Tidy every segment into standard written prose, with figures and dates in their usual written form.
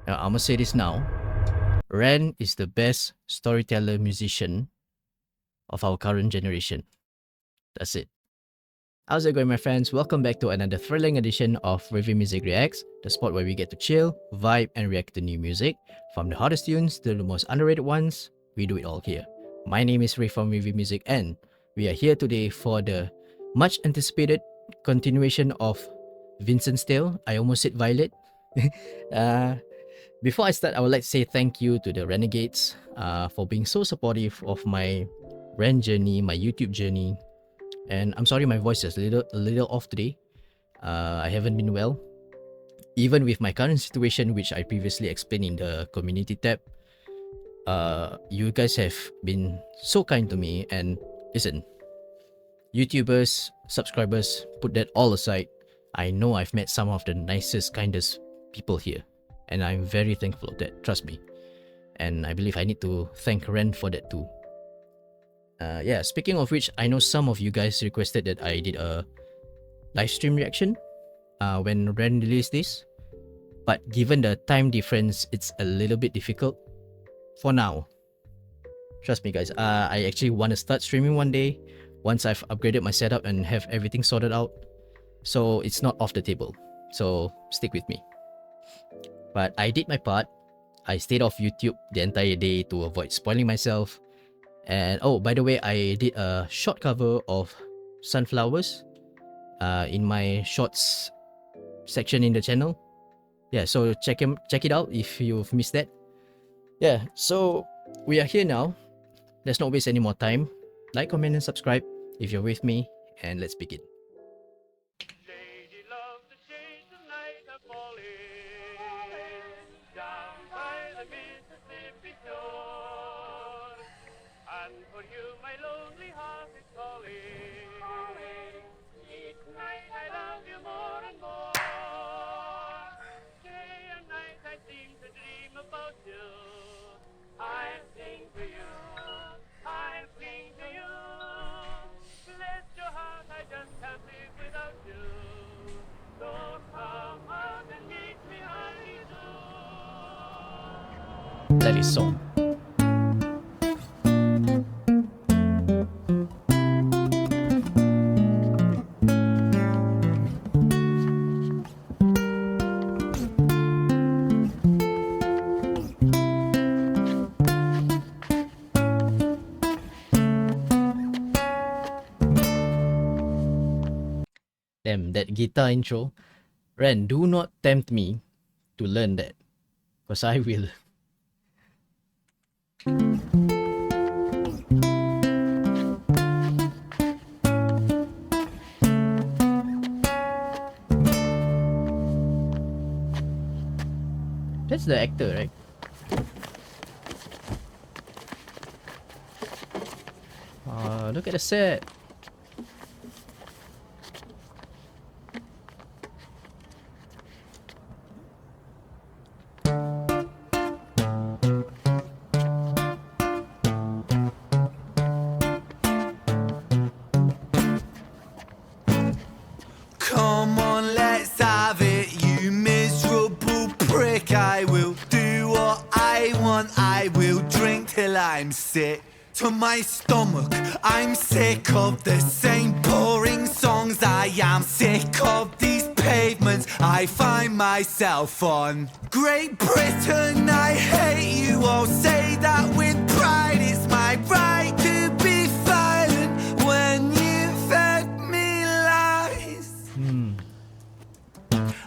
Now, I'm gonna say this now. Ren is the best storyteller musician of our current generation. That's it. How's it going, my friends? Welcome back to another thrilling edition of Review Music Reacts, the spot where we get to chill, vibe, and react to new music. From the hottest tunes to the most underrated ones, we do it all here. My name is Ray from Review Music, and we are here today for the much anticipated continuation of Vincent's Tale. I almost said Violet. uh, Before I start, I would like to say thank you to the Renegades for being so supportive of my Ren journey, my YouTube journey. And I'm sorry my voice is a little off today. I haven't been well. Even with my current situation, which I previously explained in the community tab, you guys have been so kind to me. And listen, YouTubers, subscribers, put that all aside. I know I've met some of the nicest, kindest people here. And I'm very thankful of that, trust me. And I believe I need to thank Ren for that too. Yeah, speaking of which, I know some of you guys requested that I did a live stream reaction when Ren released this. But given the time difference, it's a little bit difficult for now. Trust me guys, I actually want to start streaming one day once I've upgraded my setup and have everything sorted out. So it's not off the table. So stick with me. But I did my part. I stayed off YouTube the entire day to avoid spoiling myself. And oh, by the way, I did a short cover of Sunflowers in my shorts section in the channel. Yeah, so check it out if you've missed that. Yeah, so we are here now. Let's not waste any more time. Like, comment, and subscribe if you're with me, and let's begin. Lady love to chase the night of falling down by the Mississippi shore, and for you my lonely heart is calling. Each night I love you more and more. Day and night I seem to dream about you. I sing to you, I sing to you. Bless your heart, I just can't live without you. So come out and meet me, honey, soon. That is song. Damn, that guitar intro. Ren, do not tempt me to learn that, because I will. That's the actor, right? Look at the set. Come on, let's have it, you miserable prick. I will do what I want, I will drink till I'm sick to my stomach. I'm sick of the same boring songs. I am sick of these pavements I find myself on. Great Britain, I hate you. I'll say that with pride. It's my right to be violent when you fed me lies.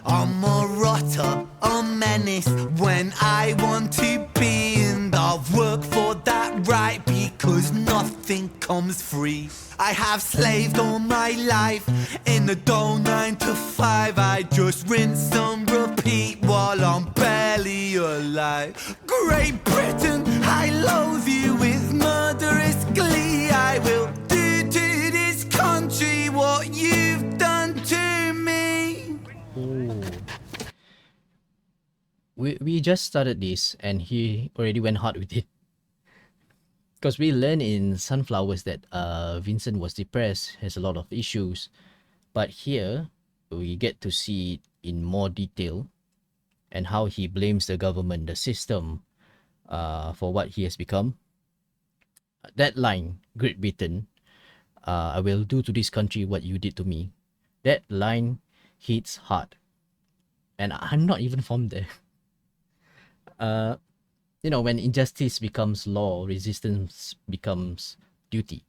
I'm a rotter, a menace when I want to be, and I'll work for that right because nothing comes free. I have slaved all my life in the dull 9 to 5. I just rinse and repeat while I'm barely alive. Great Britain, I loathe you with murderous glee. I will do to this country what you've done to me. We just started this and he already went hard with it. Because we learned in Sunflowers that Vincent was depressed, has a lot of issues. But here, we get to see it in more detail. and how he blames the government, the system, for what he has become. That line, Great Britain, I will do to this country what you did to me. That line hits hard. And I'm not even from there. When injustice becomes law, resistance becomes duty.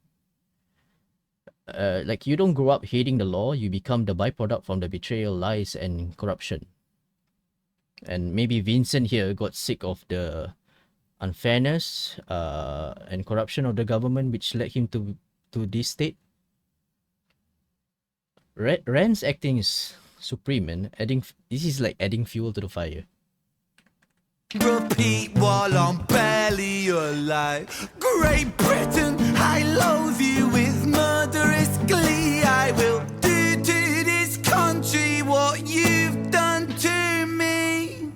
Like, you don't grow up hating the law, you become the byproduct from the betrayal, lies, and corruption. And maybe Vincent here got sick of the unfairness and corruption of the government, which led him to this state. Rand's acting is supreme, and this is like adding fuel to the fire. Repeat while I'm barely alive. Great Britain, I loathe you with murderous glee. I will do to this country what you've done to me.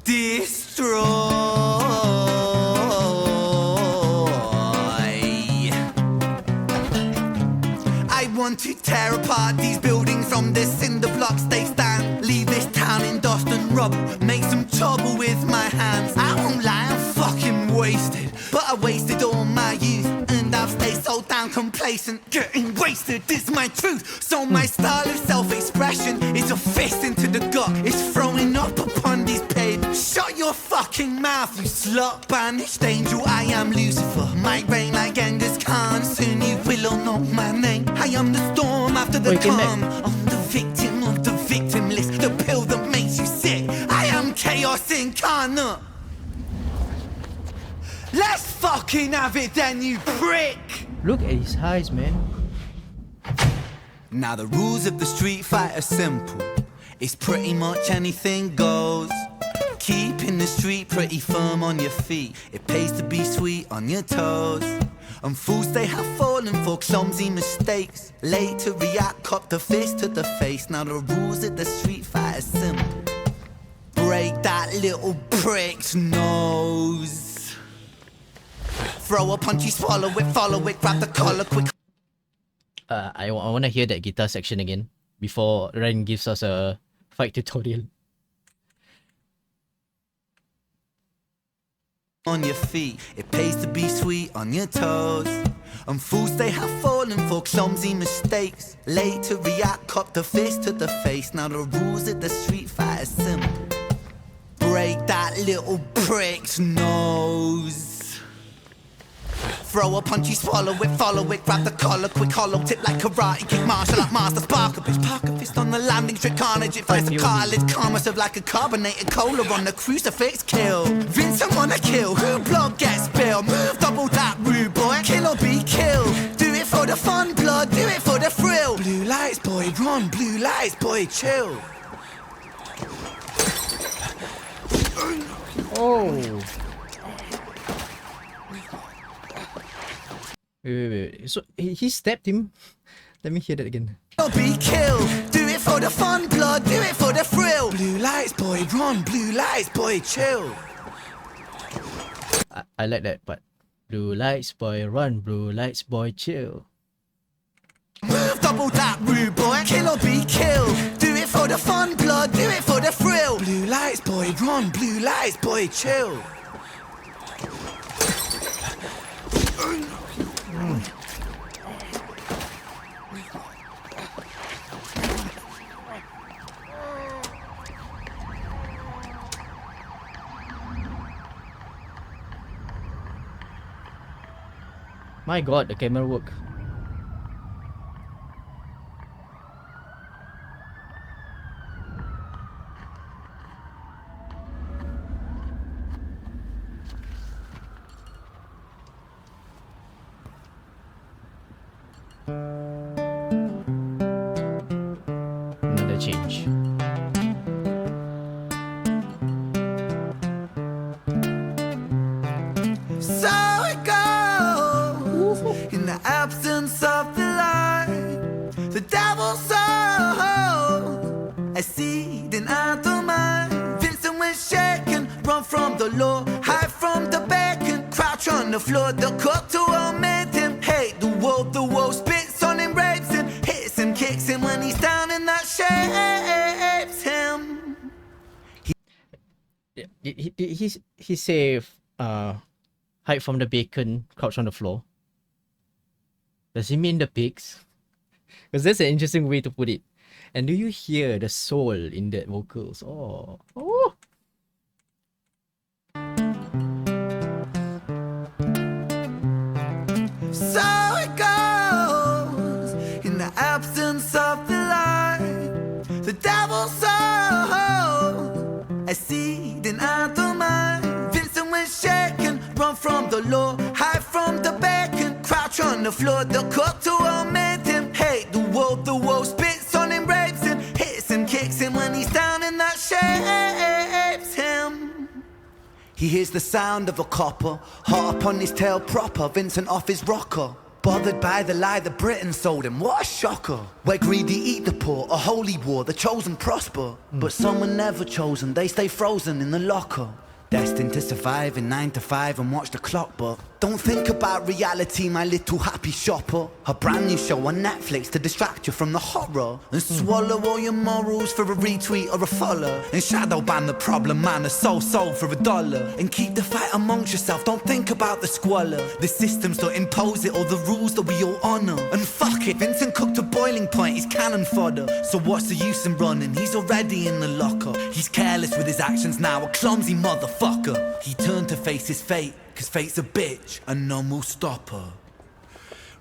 Destroy. I want to tear apart these buildings from the cinder blocks they stand. Leave this town in dust and rubble, make some trouble with my hands. I won't lie, I'm fucking wasted, but I wasted all my youth, and I've stayed so damn complacent. Getting wasted is my truth, so my style of self-expression is a fist into the gut. It's throwing up upon these pavements. Shut your fucking mouth, you slut. Banished angel, I am Lucifer. Might reign like Genghis Khan, soon you will all know my name. I am the storm after the calm. I'm the victim of the victim list, the pill that makes you sick. I am chaos incarnate. Let's fucking have it then, you prick! Look at his eyes, man. Now the rules of the street fight are simple. It's pretty much anything goes. Keeping the street pretty firm on your feet. It pays to be sweet on your toes. And fools they have fallen for clumsy mistakes. Late to react, cop the fist to the face. Now the rules of the street fight are simple. Break that little prick's nose. Throw a punch, you swallow it, follow it, grab the collar quick. I want to hear that guitar section again before Ren gives us a fight tutorial. On your feet, it pays to be sweet on your toes. And fools they have fallen for clumsy mistakes. Late to react, cop the fist to the face. Now the rules of the street fight are simple. Break that little prick's nose. Throw a punch, you swallow it, follow it, grab the collar, quick hollow tip like karate kick, martial art master, spark a bitch, park a fist on the landing strip, carnage, it finds the cartilage, karma serve like a carbonated cola on the crucifix, kill. Vincent wanna kill, who blood gets spilled, move double that rude boy, kill or be killed. Do it for the fun, blood, do it for the thrill. Blue lights, boy, run, blue lights, boy, chill. Oh. Wait. So he stabbed him. Let me hear that again. Be killed. Do it for the fun, blood. Do it for the thrill. Blue lights, boy, run. Blue lights, boy, chill. I like that part. Blue lights, boy, run. Blue lights, boy, chill. Move double that rude boy. Kill or be killed. Do it for the fun, blood. Do it for the thrill. Blue lights, boy, run. Blue lights, boy, chill. My god, the camera work. Another change. So it goes in the absence of the light. The devil's soul, I see then I don't mind. Vincent was shaken, run from the law, hide from the bacon, crouch on the floor. The court to made him hate the world spits on him, rapes him, hits him, kicks him when he's down in he say hide from the bacon, crouch on the floor? Does he mean the pigs? Because that's an interesting way to put it. And do you hear the soul in that vocals? Oh. So it goes in the absence of the light. The devil sowed a seed in our mind. Vincent was shaken, run from the law, hide from the bacon, crouch on the floor. The cook to omit him, hate the wolf spits on him, rapes him, hits him, kicks him when he's down, and that shapes him. He hears the sound of a copper, hot up on his tail proper, Vincent off his rocker. Bothered by the lie that Britain sold him, what a shocker. Where greedy eat the poor, a holy war, the chosen prosper. But some are never chosen, they stay frozen in the locker. Destined to survive in 9 to 5 and watch the clock, but don't think about reality, my little happy shopper. A brand new show on Netflix to distract you from the horror, and swallow all your morals for a retweet or a follow, and shadow ban the problem man, a sold for $1, and keep the fight amongst yourself, don't think about the squalor. The systems don't impose it, or the rules that we all honour. And fuck it, Vincent cooked to boiling point, he's cannon fodder. So what's the use in running, he's already in the locker. He's careless with his actions now, a clumsy motherfucker. He turned to face his fate, cause fate's a bitch and none will stop her.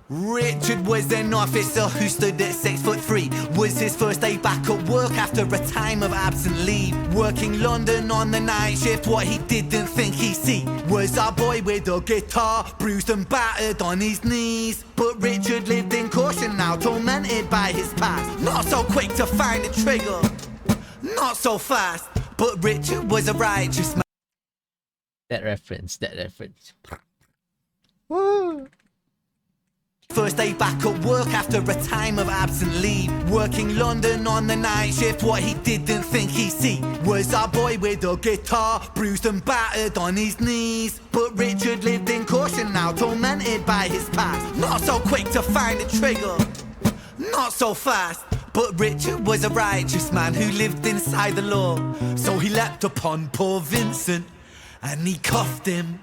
Richard was an officer who stood at 6'3". Was his first day back at work after a time of absent leave. Working London on the night shift, what he didn't think he'd see was our boy with a guitar, bruised and battered on his knees. But Richard lived in caution now, tormented by his past. Not so quick to find the trigger, not so fast. But Richard was a righteous man. That reference. Woo. First day back at work after a time of absent leave. Working London on the night shift, what he didn't think he'd see was our boy with a guitar, bruised and battered on his knees. But Richard lived in caution now, tormented by his past. Not so quick to find the trigger, not so fast. But Richard was a righteous man who lived inside the law. So he leapt upon poor Vincent and he cuffed him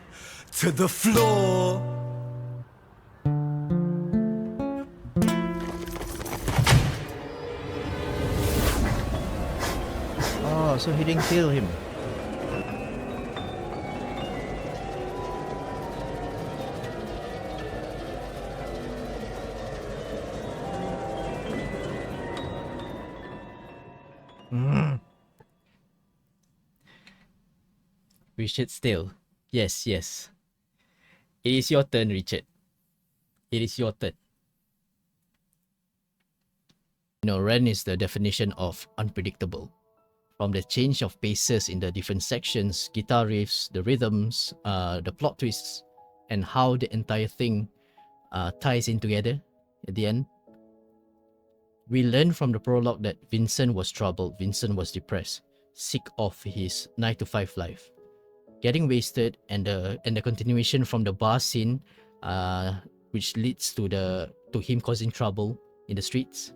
to the floor. Oh, so he didn't kill him. Richard Steele. Yes. It is your turn, Richard. It is your turn. Ren is the definition of unpredictable. From the change of paces in the different sections, guitar riffs, the rhythms, the plot twists, and how the entire thing ties in together at the end. We learn from the prologue that Vincent was troubled, Vincent was depressed, sick of his 9 to 5 life, getting wasted, and the continuation from the bar scene, which leads to him causing trouble in the streets,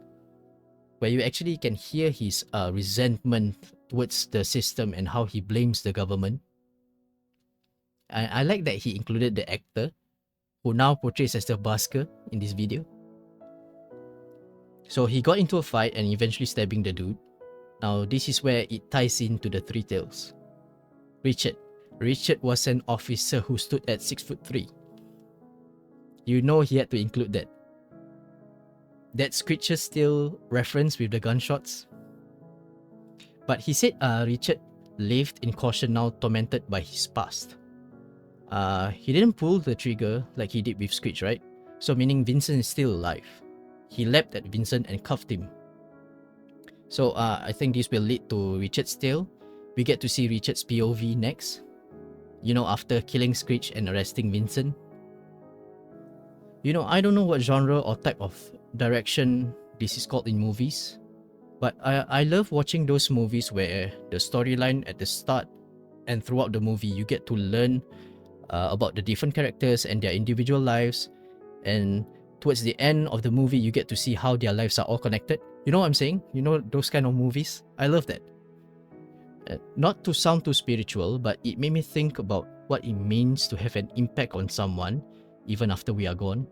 where you actually can hear his resentment towards the system and how he blames the government. I like that he included the actor who now portrays as the busker in this video. So he got into a fight and eventually stabbing the dude. Now this is where it ties into the three tales. Richard was an officer who stood at 6'3". You know he had to include that. That Screecher Steel reference with the gunshots. But he said Richard lived in caution now, tormented by his past. He didn't pull the trigger like he did with Screech, right? So meaning Vincent is still alive. He leapt at Vincent and cuffed him. So I think this will lead to Richard's tale. We get to see Richard's POV next. After killing Screech and arresting Vincent. I don't know what genre or type of direction this is called in movies, but I love watching those movies where the storyline at the start and throughout the movie you get to learn about the different characters and their individual lives, and towards the end of the movie you get to see how their lives are all connected. You know what I'm saying? Those kind of movies? I love that. Not to sound too spiritual, but it made me think about what it means to have an impact on someone even after we are gone.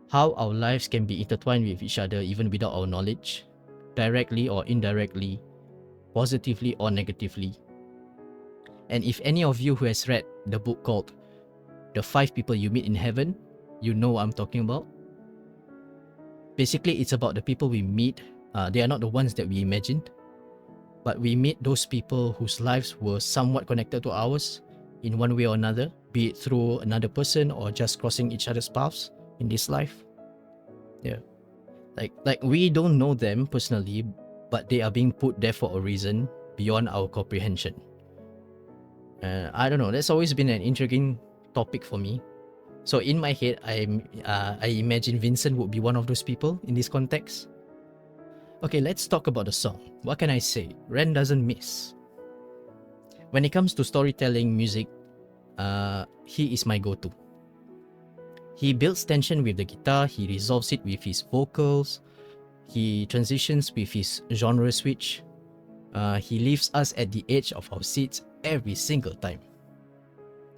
How our lives can be intertwined with each other even without our knowledge, directly or indirectly, positively or negatively. And if any of you who has read the book called The 5 People You Meet in Heaven, you know what I'm talking about. Basically, it's about the people we meet. They are not the ones that we imagined, but we meet those people whose lives were somewhat connected to ours in one way or another, be it through another person or just crossing each other's paths in this life. Yeah. Like we don't know them personally, but they are being put there for a reason beyond our comprehension. I don't know. That's always been an intriguing topic for me. So in my head, I imagine Vincent would be one of those people in this context. Okay, let's talk about the song. What can I say? Ren doesn't miss. When it comes to storytelling music, he is my go-to. He builds tension with the guitar, he resolves it with his vocals, he transitions with his genre switch, he leaves us at the edge of our seats every single time,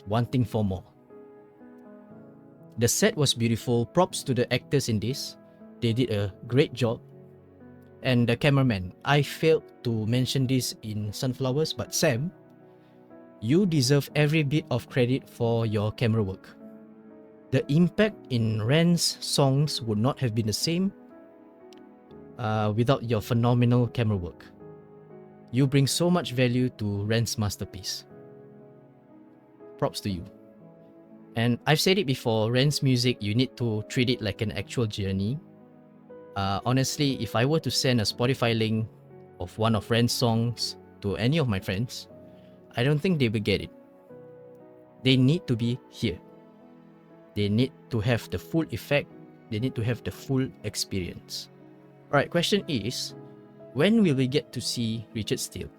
wanting for more. The set was beautiful, props to the actors in this, they did a great job. And the cameraman, I failed to mention this in Sunflowers, but Sam, you deserve every bit of credit for your camera work. The impact in Ren's songs would not have been the same without your phenomenal camera work. You bring so much value to Ren's masterpiece. Props to you. And I've said it before, Ren's music, you need to treat it like an actual journey. Honestly, if I were to send a Spotify link of one of Ren's songs to any of my friends, I don't think they will get it. They need to be here. They need to have the full effect. They need to have the full experience. Alright, question is, when will we get to see Richard Steele?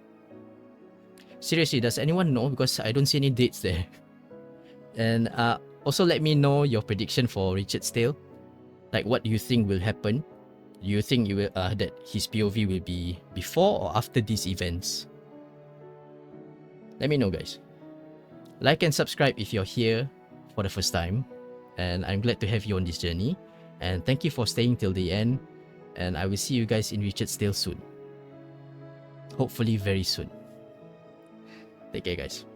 Seriously, does anyone know? Because I don't see any dates there. And also let me know your prediction for Richard Steele. Like, what do you think will happen? Do you think you will, that his POV will be before or after these events? Let me know, guys. Like and subscribe if you're here for the first time. And I'm glad to have you on this journey. And thank you for staying till the end. And I will see you guys in Richard Steele soon. Hopefully very soon. Take care, guys.